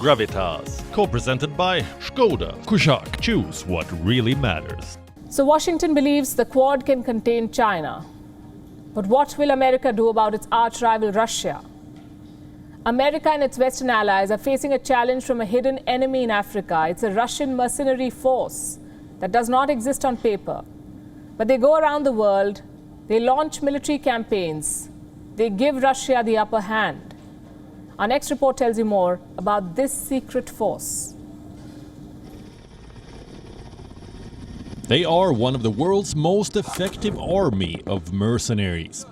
Gravitas, co-presented by Skoda. Kushak, choose what really matters. So Washington believes the Quad can contain China. But what will America do about its arch-rival Russia? America and its Western allies are facing a challenge from a hidden enemy in Africa. It's a Russian mercenary force that does not exist on paper. But they go around the world, they launch military campaigns, they give Russia the upper hand. Our next report tells you more about this secret force. They are one of the world's most effective army of mercenaries.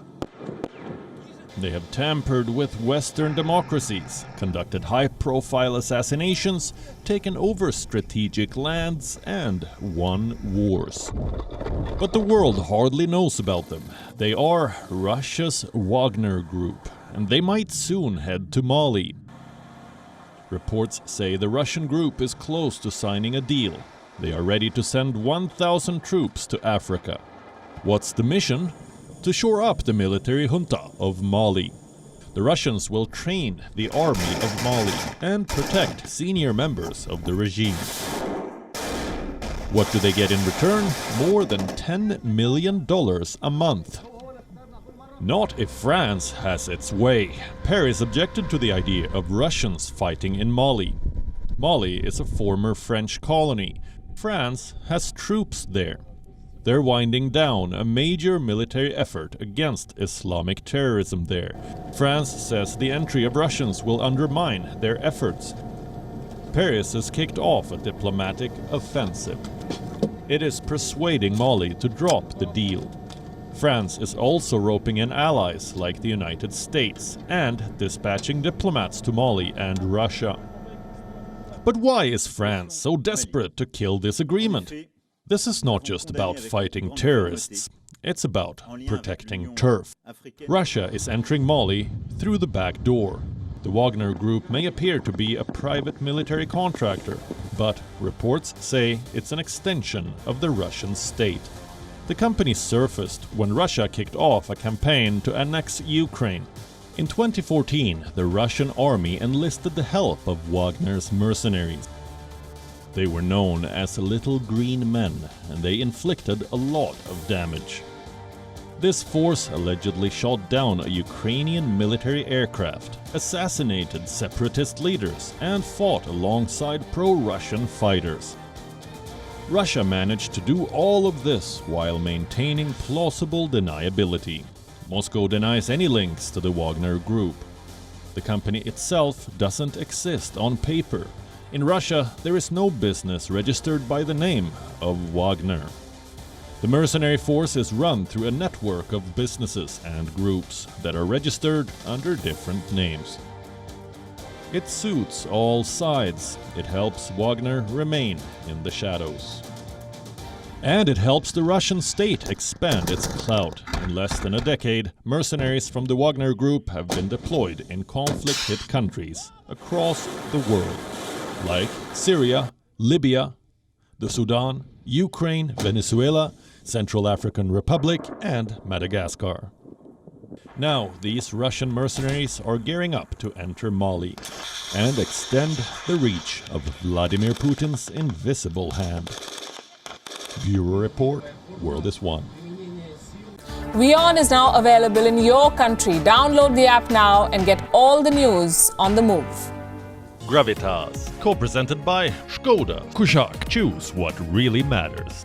They have tampered with Western democracies, conducted high-profile assassinations, taken over strategic lands, and won wars. But the world hardly knows about them. They are Russia's Wagner Group, and they might soon head to Mali. Reports say the Russian group is close to signing a deal. They are ready to send 1,000 troops to Africa. What's the mission? To shore up the military junta of Mali. The Russians will train the army of Mali and protect senior members of the regime. What do they get in return? More than $10 million a month. Not if France has its way. Paris objected to the idea of Russians fighting in Mali. Mali is a former French colony. France has troops there. They're winding down a major military effort against Islamic terrorism there. France says the entry of Russians will undermine their efforts. Paris has kicked off a diplomatic offensive. It is persuading Mali to drop the deal. France is also roping in allies like the United States and dispatching diplomats to Mali and Russia. But why is France so desperate to kill this agreement? This is not just about fighting terrorists, it's about protecting turf. Russia is entering Mali through the back door. The Wagner Group may appear to be a private military contractor, but reports say it's an extension of the Russian state. The company surfaced when Russia kicked off a campaign to annex Ukraine. In 2014, the Russian army enlisted the help of Wagner's mercenaries. They were known as Little Green Men, and they inflicted a lot of damage. This force allegedly shot down a Ukrainian military aircraft, assassinated separatist leaders, and fought alongside pro-Russian fighters. Russia managed to do all of this while maintaining plausible deniability. Moscow denies any links to the Wagner Group. The company itself doesn't exist on paper. In Russia, there is no business registered by the name of Wagner. The mercenary force is run through a network of businesses and groups that are registered under different names. It suits all sides. It helps Wagner remain in the shadows. And it helps the Russian state expand its clout. In less than a decade, mercenaries from the Wagner Group have been deployed in conflict-hit countries across the world, like Syria, Libya, the Sudan, Ukraine, Venezuela, Central African Republic, and Madagascar. Now, these Russian mercenaries are gearing up to enter Mali and extend the reach of Vladimir Putin's invisible hand. Bureau Report, World is One. WION is now available in your country. Download the app now and get all the news on the move. Gravitas, co-presented by Skoda. Kushak, choose what really matters.